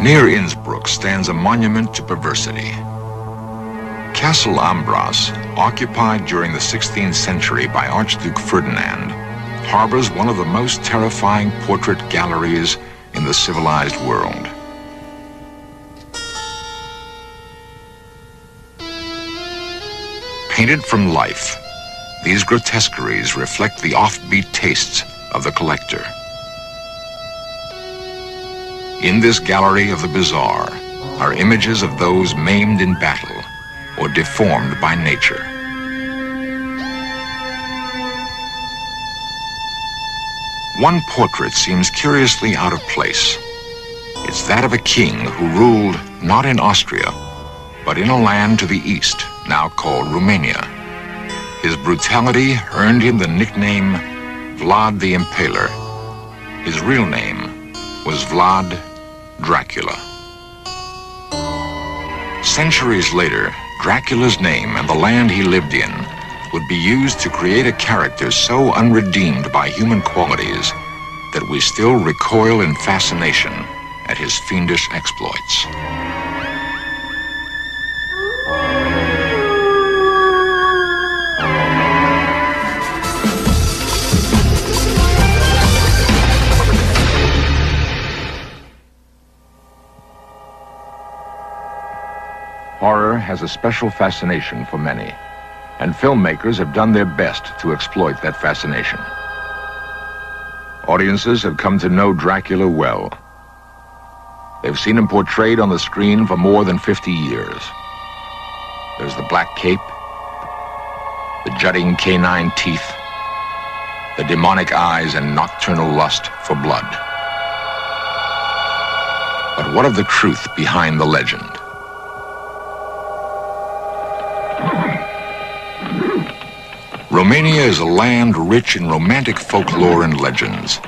Near Innsbruck stands a monument to perversity. Castle Ambras, occupied during the 16th century by Archduke Ferdinand, harbors one of the most terrifying portrait galleries in the civilized world. Painted from life, these grotesqueries reflect the offbeat tastes of the collector. In this gallery of the bizarre are images of those maimed in battle or deformed by nature. One portrait seems curiously out of place. It's that of a king who ruled not in Austria, but in a land to the east, now called Romania. His brutality earned him the nickname Vlad the Impaler. His real name was Vlad Dracula. Centuries later, Dracula's name and the land he lived in would be used to create a character so unredeemed by human qualities that we still recoil in fascination at his fiendish exploits. Horror has a special fascination for many, and filmmakers have done their best to exploit that fascination. Audiences have come to know Dracula well. They've seen him portrayed on the screen for more than 50 years. There's the black cape, the jutting canine teeth, the demonic eyes and nocturnal lust for blood. But what of the truth behind the legend? Romania is a land rich in romantic folklore and legends.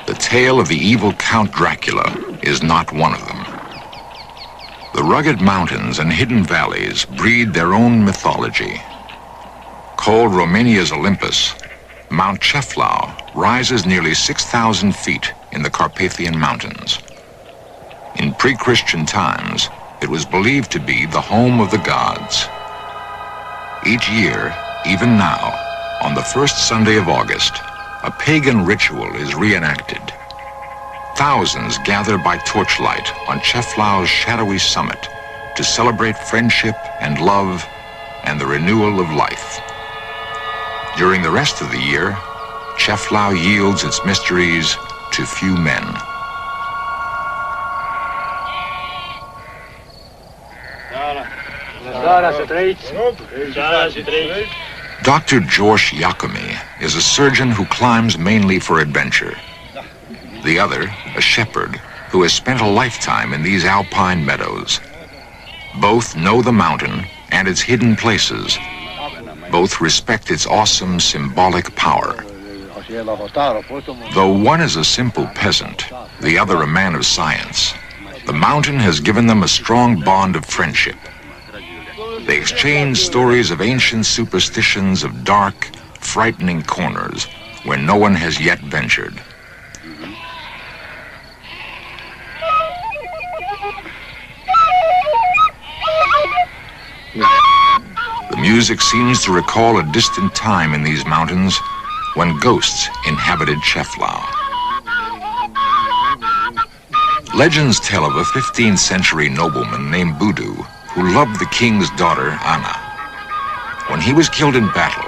The tale of the evil Count Dracula is not one of them. The rugged mountains and hidden valleys breed their own mythology. Called Romania's Olympus, Mount Ceflau rises nearly 6,000 feet in the Carpathian Mountains. In pre-Christian times, it was believed to be the home of the gods. Each year, even now, on the first Sunday of August, a pagan ritual is reenacted. Thousands gather by torchlight on Ceflau's shadowy summit to celebrate friendship and love and the renewal of life. During the rest of the year, Ceflau yields its mysteries to few men. Dr. George Iacome is a surgeon who climbs mainly for adventure. The other, a shepherd, who has spent a lifetime in these alpine meadows. Both know the mountain and its hidden places. Both respect its awesome symbolic power. Though one is a simple peasant, the other a man of science, the mountain has given them a strong bond of friendship. They exchange stories of ancient superstitions of dark, frightening corners where no one has yet ventured. The music seems to recall a distant time in these mountains when ghosts inhabited Ceflau. Legends tell of a 15th century nobleman named Budu who loved the king's daughter, Anna. When he was killed in battle,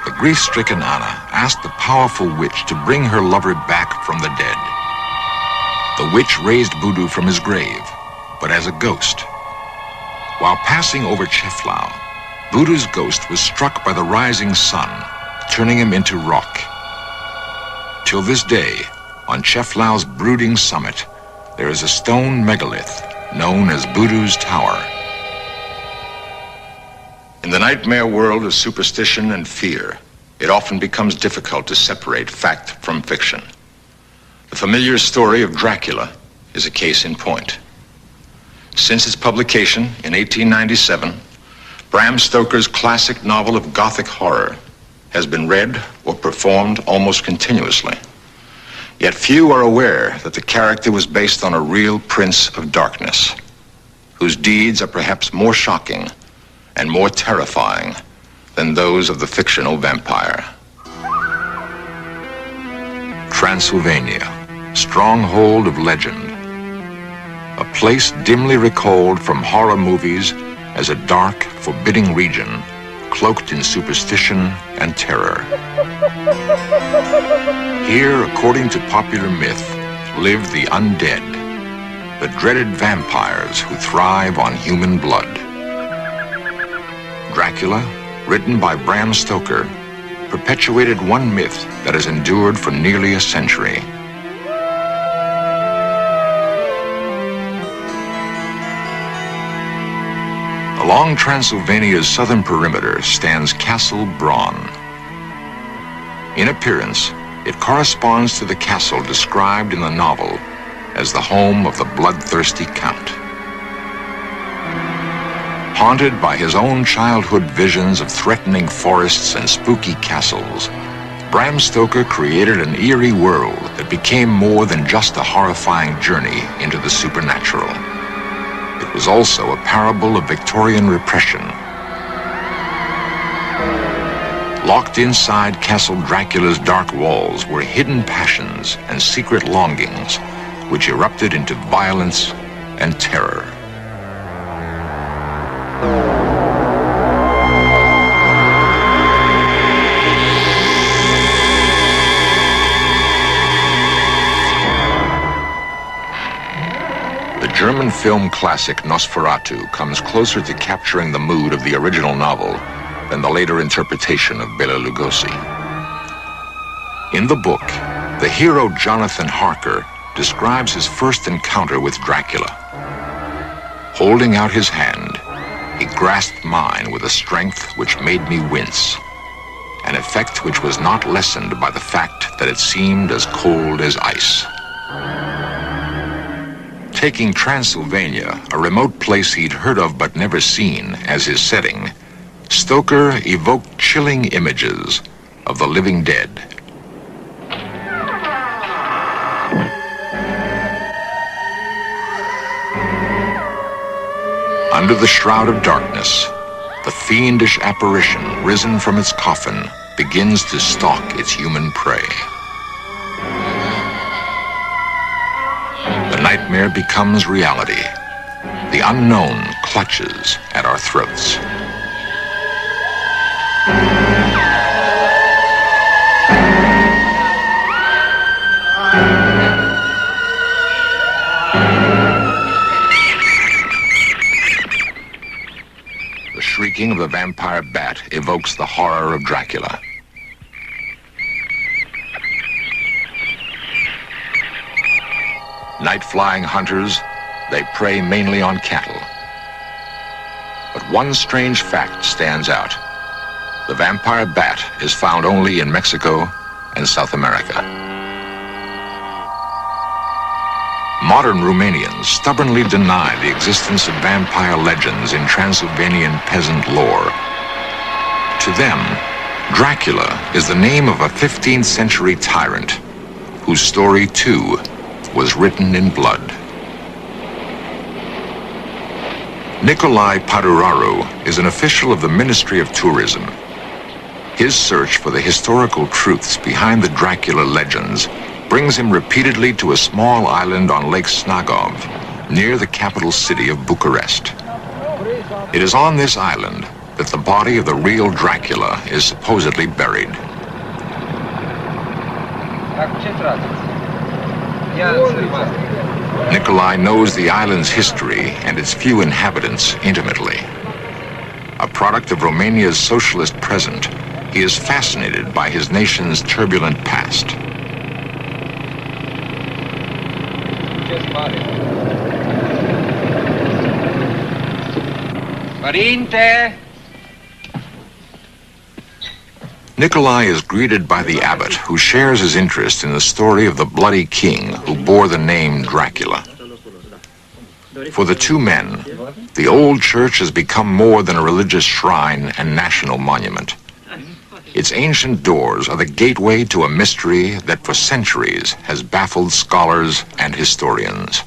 the grief-stricken Anna asked the powerful witch to bring her lover back from the dead. The witch raised Budu from his grave, but as a ghost. While passing over Ceflau, Budu's ghost was struck by the rising sun, turning him into rock. Till this day, on Ceflau's brooding summit, there is a stone megalith known as Budu's Tower. In the nightmare world of superstition and fear, it often becomes difficult to separate fact from fiction. The familiar story of Dracula is a case in point. Since its publication in 1897, Bram Stoker's classic novel of Gothic horror has been read or performed almost continuously. Yet few are aware that the character was based on a real prince of darkness, whose deeds are perhaps more shocking and more terrifying than those of the fictional vampire. Transylvania, stronghold of legend. A place dimly recalled from horror movies as a dark, forbidding region, cloaked in superstition and terror. Here, according to popular myth, live the undead, the dreaded vampires who thrive on human blood. Dracula, written by Bram Stoker, perpetuated one myth that has endured for nearly a century. Along Transylvania's southern perimeter stands Castle Braun. In appearance, it corresponds to the castle described in the novel as the home of the bloodthirsty Count. Haunted by his own childhood visions of threatening forests and spooky castles, Bram Stoker created an eerie world that became more than just a horrifying journey into the supernatural. It was also a parable of Victorian repression. Locked inside Castle Dracula's dark walls were hidden passions and secret longings, which erupted into violence and terror. The German film classic Nosferatu comes closer to capturing the mood of the original novel than the later interpretation of Bela Lugosi. In the book, the hero Jonathan Harker describes his first encounter with Dracula. Holding out his hand, he grasped mine with a strength which made me wince, an effect which was not lessened by the fact that it seemed as cold as ice. Taking Transylvania, a remote place he'd heard of but never seen, as his setting, Stoker evoked chilling images of the living dead. Under the shroud of darkness, the fiendish apparition risen from its coffin begins to stalk its human prey. The nightmare becomes reality. The unknown clutches at our throats. The shrieking of the vampire bat evokes the horror of Dracula. Night-flying hunters, they prey mainly on cattle. But one strange fact stands out. The vampire bat is found only in Mexico and South America. Modern Romanians stubbornly deny the existence of vampire legends in Transylvanian peasant lore. To them, Dracula is the name of a 15th century tyrant whose story, too, was written in blood. Nicolae Paduraru is an official of the Ministry of Tourism. His search for the historical truths behind the Dracula legends brings him repeatedly to a small island on Lake Snagov, near the capital city of Bucharest. It is on this island that the body of the real Dracula is supposedly buried. Nicolae knows the island's history and its few inhabitants intimately. A product of Romania's socialist present, he is fascinated by his nation's turbulent past. Nicolae is greeted by the abbot, who shares his interest in the story of the bloody king who bore the name Dracula. For the two men, the old church has become more than a religious shrine and national monument. Its ancient doors are the gateway to a mystery that for centuries has baffled scholars and historians.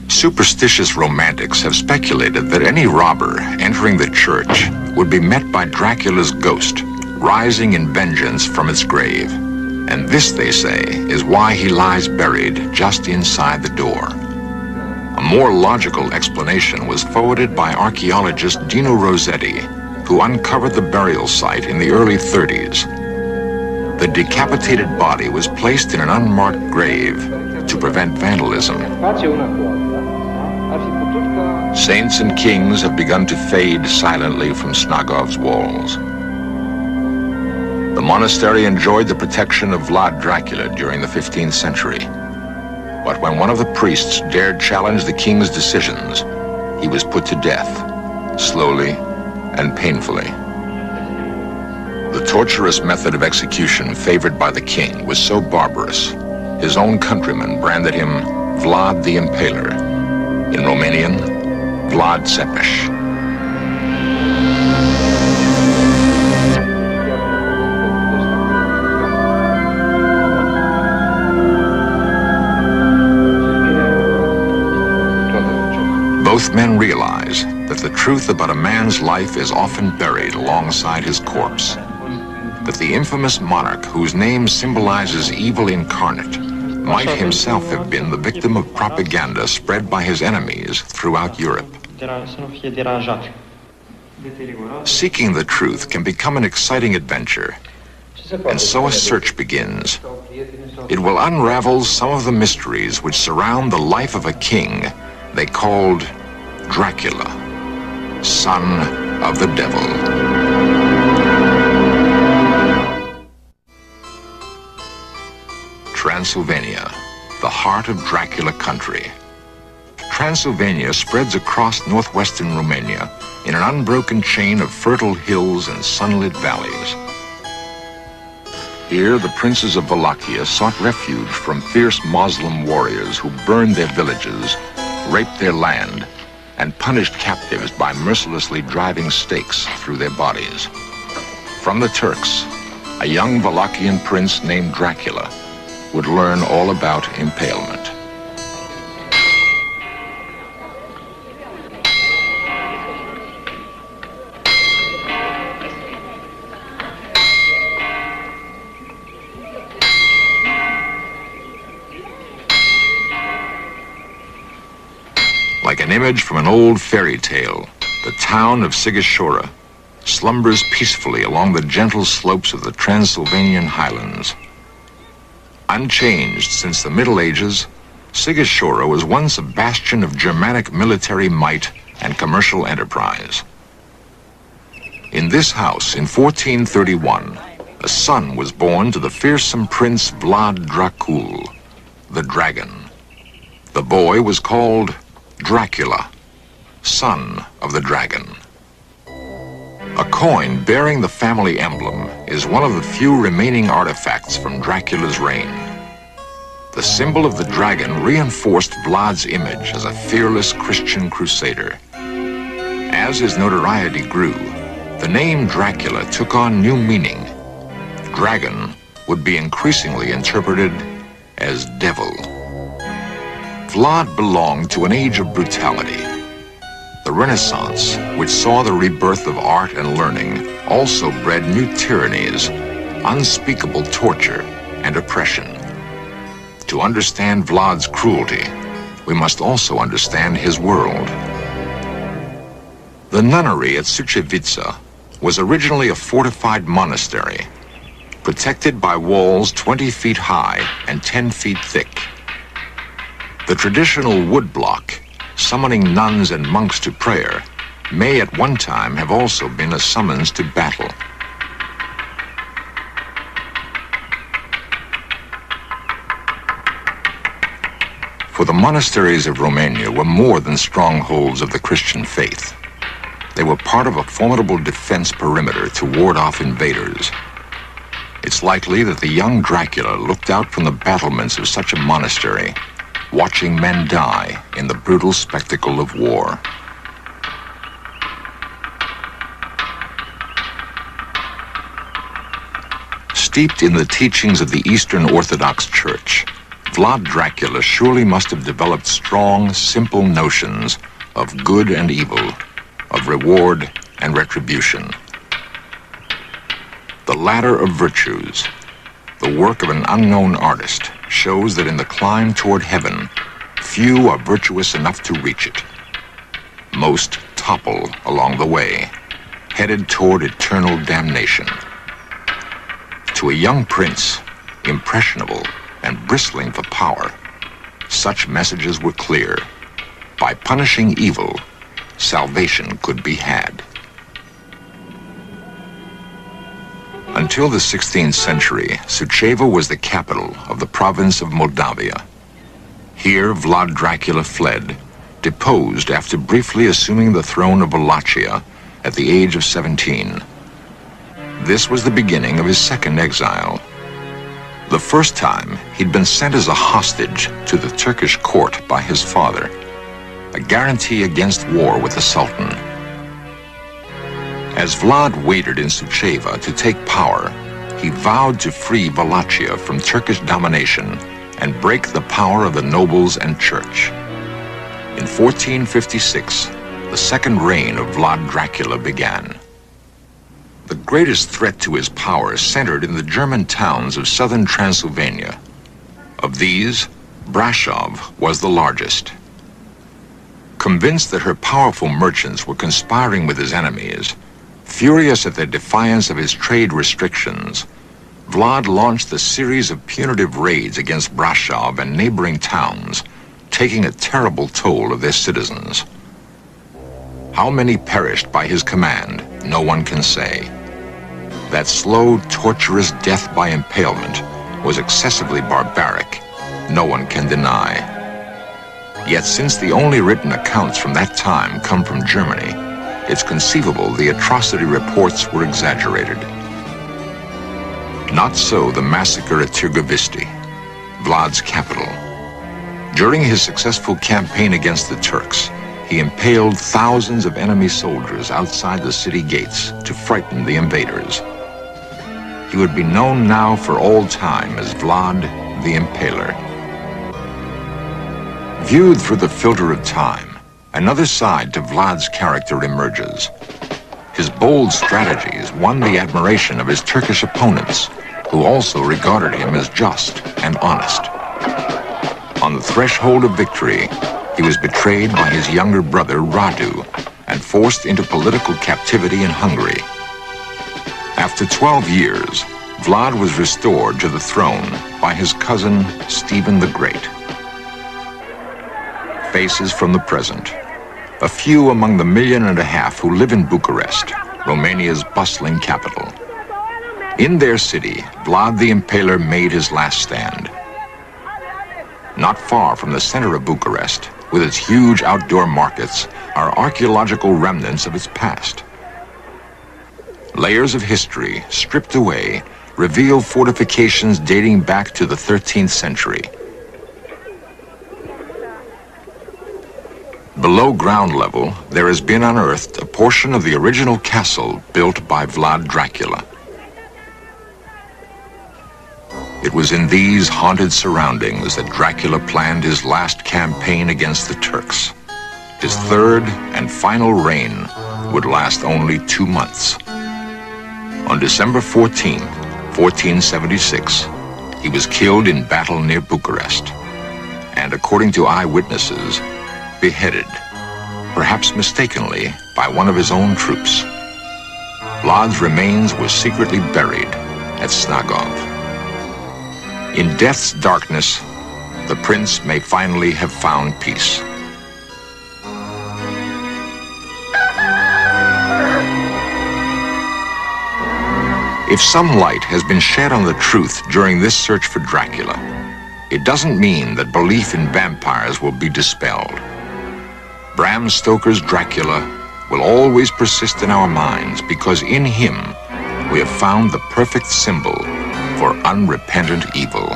Superstitious romantics have speculated that any robber entering the church would be met by Dracula's ghost, rising in vengeance from its grave. And this, they say, is why he lies buried just inside the door. A more logical explanation was forwarded by archaeologist Dino Rossetti, who uncovered the burial site in the early 30s. The decapitated body was placed in an unmarked grave to prevent vandalism. Saints and kings have begun to fade silently from Snagov's walls. The monastery enjoyed the protection of Vlad Dracula during the 15th century. But when one of the priests dared challenge the king's decisions, he was put to death, slowly and painfully. The torturous method of execution favored by the king was so barbarous, his own countrymen branded him Vlad the Impaler. In Romanian, Vlad Țepeș. Both men realize that the truth about a man's life is often buried alongside his corpse. That the infamous monarch whose name symbolizes evil incarnate might himself have been the victim of propaganda spread by his enemies throughout Europe. Seeking the truth can become an exciting adventure, and so a search begins. It will unravel some of the mysteries which surround the life of a king they called Dracula, son of the devil. Transylvania, the heart of Dracula country. Transylvania spreads across northwestern Romania in an unbroken chain of fertile hills and sunlit valleys. Here, the princes of Wallachia sought refuge from fierce Muslim warriors who burned their villages, raped their land, and punished captives by mercilessly driving stakes through their bodies. From the Turks, a young Wallachian prince named Dracula would learn all about impalement. Like an image from an old fairy tale, the town of Sighișoara slumbers peacefully along the gentle slopes of the Transylvanian highlands. Unchanged since the Middle Ages, Sighișoara was once a bastion of Germanic military might and commercial enterprise. In this house, in 1431, a son was born to the fearsome Prince Vlad Dracul, the dragon. The boy was called Dracula, son of the dragon. A coin bearing the family emblem is one of the few remaining artifacts from Dracula's reign. The symbol of the dragon reinforced Vlad's image as a fearless Christian crusader. As his notoriety grew, the name Dracula took on new meaning. Dragon would be increasingly interpreted as devil. Vlad belonged to an age of brutality. The Renaissance, which saw the rebirth of art and learning, also bred new tyrannies, unspeakable torture, and oppression. To understand Vlad's cruelty, we must also understand his world. The nunnery at Sucevița was originally a fortified monastery, protected by walls 20 feet high and 10 feet thick. The traditional woodblock, summoning nuns and monks to prayer, may at one time have also been a summons to battle. For the monasteries of Romania were more than strongholds of the Christian faith. They were part of a formidable defense perimeter to ward off invaders. It's likely that the young Dracula looked out from the battlements of such a monastery, watching men die in the brutal spectacle of war. Steeped in the teachings of the Eastern Orthodox Church, Vlad Dracula surely must have developed strong, simple notions of good and evil, of reward and retribution. The ladder of virtues, the work of an unknown artist, shows that in the climb toward heaven, few are virtuous enough to reach it. Most topple along the way, headed toward eternal damnation. To a young prince, impressionable and bristling for power, such messages were clear. By punishing evil, salvation could be had. Until the 16th century, Suceava was the capital of the province of Moldavia. Here, Vlad Dracula fled, deposed after briefly assuming the throne of Wallachia at the age of 17. This was the beginning of his second exile. The first time, he'd been sent as a hostage to the Turkish court by his father, a guarantee against war with the Sultan. As Vlad waited in Suceava to take power, he vowed to free Wallachia from Turkish domination and break the power of the nobles and church. In 1456, the second reign of Vlad Dracula began. The greatest threat to his power centered in the German towns of southern Transylvania. Of these, Brasov was the largest. Convinced that her powerful merchants were conspiring with his enemies, furious at their defiance of his trade restrictions, Vlad launched a series of punitive raids against Brasov and neighboring towns, taking a terrible toll of their citizens. How many perished by his command, no one can say. That slow, torturous death by impalement was excessively barbaric, no one can deny. Yet since the only written accounts from that time come from Germany, it's conceivable the atrocity reports were exaggerated. Not so the massacre at Târgoviște, Vlad's capital. During his successful campaign against the Turks, he impaled thousands of enemy soldiers outside the city gates to frighten the invaders. He would be known now for all time as Vlad the Impaler. Viewed through the filter of time, another side to Vlad's character emerges. His bold strategies won the admiration of his Turkish opponents, who also regarded him as just and honest. On the threshold of victory, he was betrayed by his younger brother Radu and forced into political captivity in Hungary. After 12 years, Vlad was restored to the throne by his cousin Stephen the Great. Faces from the present. A few among the 1.5 million who live in Bucharest, Romania's bustling capital. In their city, Vlad the Impaler made his last stand. Not far from the center of Bucharest, with its huge outdoor markets, are archaeological remnants of its past. Layers of history, stripped away, reveal fortifications dating back to the 13th century. Below ground level, there has been unearthed a portion of the original castle built by Vlad Dracula. It was in these haunted surroundings that Dracula planned his last campaign against the Turks. His third and final reign would last only 2 months. On December 14, 1476, he was killed in battle near Bucharest, and according to eyewitnesses, beheaded, perhaps mistakenly, by one of his own troops. Vlad's remains were secretly buried at Snagov. In death's darkness, the prince may finally have found peace. If some light has been shed on the truth during this search for Dracula, it doesn't mean that belief in vampires will be dispelled. Bram Stoker's Dracula will always persist in our minds because in him we have found the perfect symbol for unrepentant evil.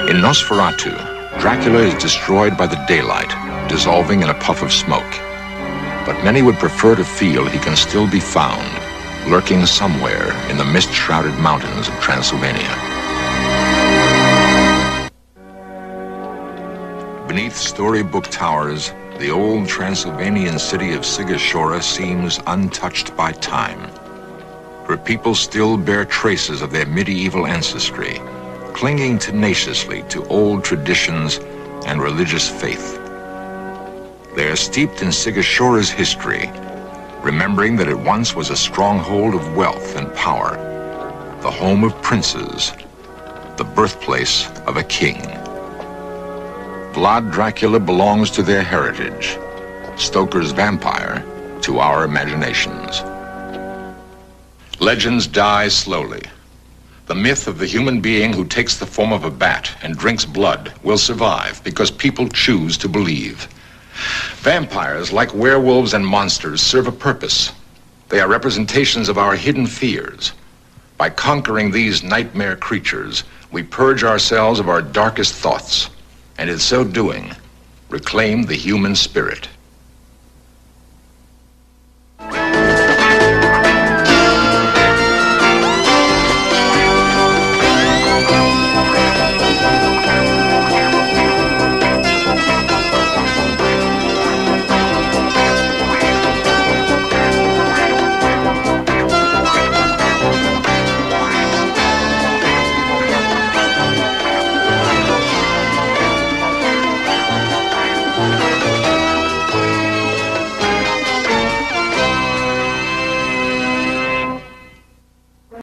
In Nosferatu, Dracula is destroyed by the daylight, dissolving in a puff of smoke. but many would prefer to feel he can still be found, lurking somewhere in the mist-shrouded mountains of Transylvania. Beneath storybook towers, the old Transylvanian city of Sigashora seems untouched by time. Her people still bear traces of their medieval ancestry, clinging tenaciously to old traditions and religious faith. They are steeped in Sigashora's history, remembering that it once was a stronghold of wealth and power, the home of princes, the birthplace of a king. Vlad Dracula belongs to their heritage, Stoker's vampire to our imaginations. Legends die slowly. The myth of the human being who takes the form of a bat and drinks blood will survive because people choose to believe. Vampires, like werewolves and monsters, serve a purpose. They are representations of our hidden fears. By conquering these nightmare creatures, we purge ourselves of our darkest thoughts, and in so doing, reclaim the human spirit.